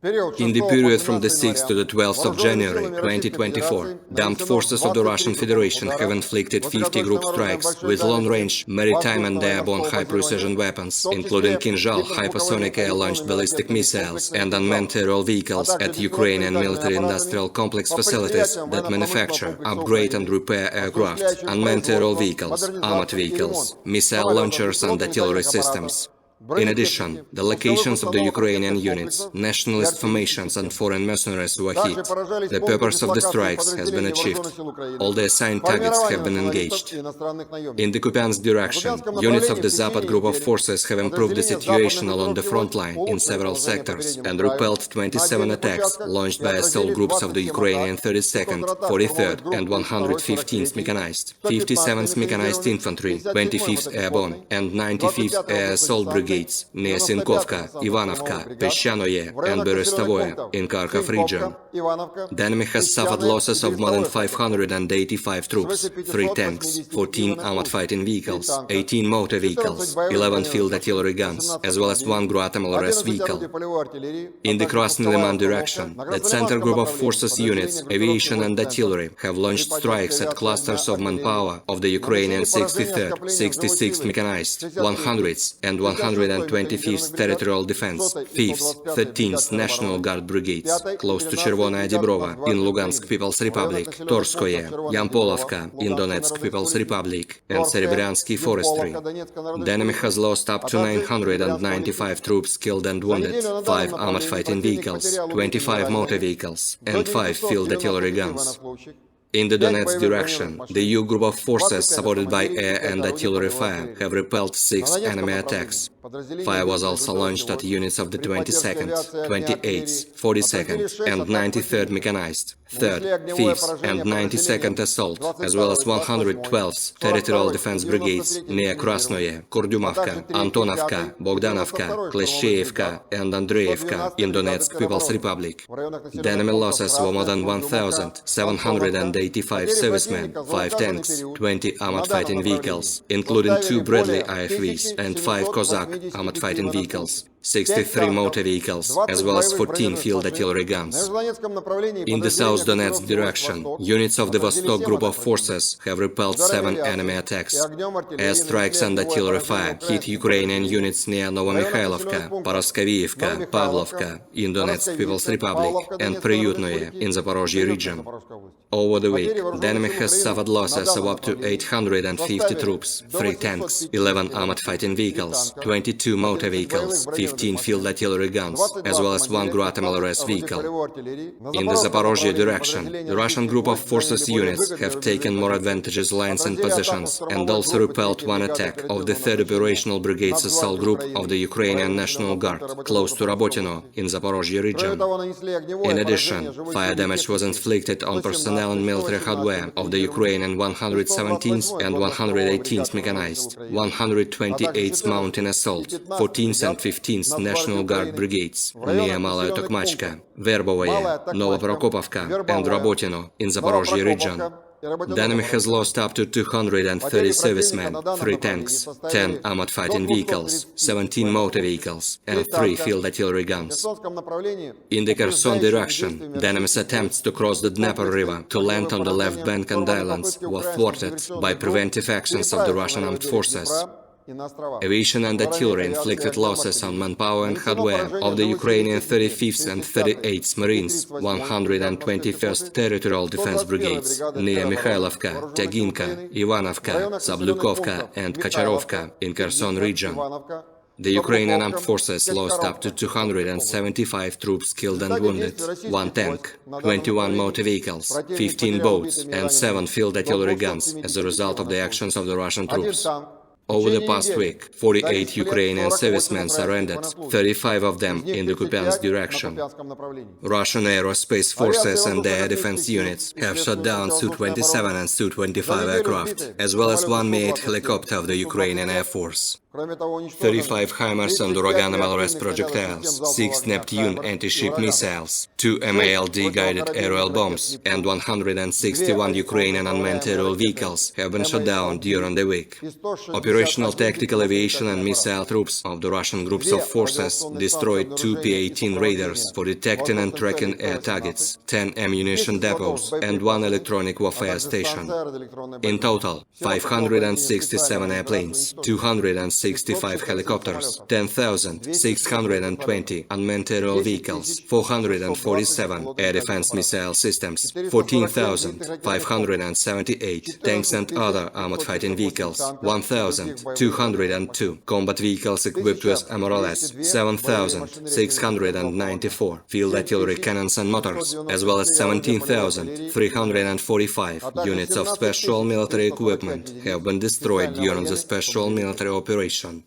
In the period from the 6th to the 12th of January 2024, the armed forces of the Russian Federation have inflicted 50 group strikes with long-range, maritime and airborne high-precision weapons, including Kinzhal hypersonic air-launched ballistic missiles and unmanned aerial vehicles at Ukrainian military-industrial complex facilities that manufacture, upgrade and repair aircraft, unmanned aerial vehicles, armored vehicles, missile launchers and artillery systems. In addition, the locations of the Ukrainian units, nationalist formations and foreign mercenaries were hit. The purpose of the strikes has been achieved. All the assigned targets have been engaged. In the Kupyansk direction, units of the Zapad Group of Forces have improved the situation along the front line in several sectors and repelled 27 attacks launched by assault groups of the Ukrainian 32nd, 43rd and 115th Mechanized, 57th Mechanized Infantry, 25th Airborne and 95th Air Assault Brigades near Sinkovka, Ivanovka, Peschanoye and Berestovoye in Kharkov region. The enemy has suffered losses of more than 585 troops, 3 tanks, 14 armored fighting vehicles, 18 motor vehicles, 11 field artillery guns, as well as 1 MLRS vehicle. In the Krasny Liman direction, the Center Group of Forces units, aviation and artillery have launched strikes at clusters of manpower of the Ukrainian 63rd, 66th Mechanized, 100th and 125th Territorial Defense, 5th, 13th National Guard Brigades, close to Chervonaya Dibrova in Lugansk People's Republic, Torskoye, Yampolovka in Donetsk People's Republic, and Serebryansky Forestry. The enemy has lost up to 995 troops killed and wounded, 5 armored fighting vehicles, 25 motor vehicles, and 5 field artillery guns. In the Donetsk direction, the EU group of forces, supported by air and artillery fire, have repelled 6 enemy attacks. Fire was also launched at units of the 22nd, 28th, 42nd and 93rd Mechanized, 3rd, 5th and 92nd Assault, as well as 112th Territorial Defense Brigades near Krasnoye, Kurdyumovka, Antonovka, Bogdanovka, Kleshcheyevka and Andreevka in Donetsk People's Republic. The enemy losses were more than 1,785 servicemen, 5 tanks, 20 armored fighting vehicles, including 2 Bradley IFVs and 5 Cossack armored fighting vehicles, 63 motor vehicles, as well as 14 field artillery guns. In the South Donetsk direction, units of the Vostok Group of Forces have repelled 7 enemy attacks. Airstrikes and artillery fire hit Ukrainian units near Novomikhailivka, Poroskovievka, Pavlovka in Donetsk People's Republic, and Priyutnoye in Zaporozhye region. Over the week, the enemy has suffered losses of up to 850 troops, 3 tanks, 11 armored fighting vehicles, 22 motor vehicles, 15 field artillery guns, as well as 1 MLRS vehicle. In the Zaporozhye direction, the Russian group of forces units have taken more advantageous lines and positions and also repelled 1 attack of the 3rd Operational Brigade's assault group of the Ukrainian National Guard, close to Rabotino in Zaporozhye region. In addition, fire damage was inflicted on personnel and military hardware of the Ukrainian 117th and 118th Mechanized, 128th Mountain Assault, 14th and 15th National Guard Brigades near Malaya Tokmachka, Verbovoye, Novoprokopovka and Rabotino in Zaporozhye region. The enemy has lost up to 230 servicemen, 3 tanks, 10 armored fighting vehicles, 17 motor vehicles and 3 field artillery guns. In the Kherson direction, the enemy's attempts to cross the Dnieper River to land on the left bank and islands were thwarted by preventive actions of the Russian armed forces. Aviation and artillery inflicted losses on manpower and hardware of the Ukrainian 35th and 38th Marines, 121st Territorial Defense Brigades near Mikhailovka, Tyaginka, Ivanovka, Sablyukovka and Kacharovka in Kherson region. The Ukrainian armed forces lost up to 275 troops killed and wounded, 1 tank, 21 motor vehicles, 15 boats and 7 field artillery guns as a result of the actions of the Russian troops. Over the past week, 48 Ukrainian servicemen surrendered, 35 of them in the Kupyansk direction. Russian aerospace forces and air defense units have shot down Su-27 and Su-25 aircraft, as well as 1 Mi-8 helicopter of the Ukrainian Air Force. 35 HIMARS and Uragan MLRS projectiles, 6 Neptune anti-ship missiles, 2 MALD guided aerial bombs, and 161 Ukrainian unmanned aerial vehicles have been shot down during the week. Operational tactical aviation and missile troops of the Russian groups of forces destroyed 2 P-18 radars for detecting and tracking air targets, 10 ammunition depots, and 1 electronic warfare station. In total, 567 airplanes, 265 helicopters, 10,620 unmanned aerial vehicles, 447 air defense missile systems, 14,578 tanks and other armored fighting vehicles, 1,202 combat vehicles equipped with MRLS, 7,694 field artillery cannons and motors, as well as 17,345 units of special military equipment have been destroyed during the special military operation.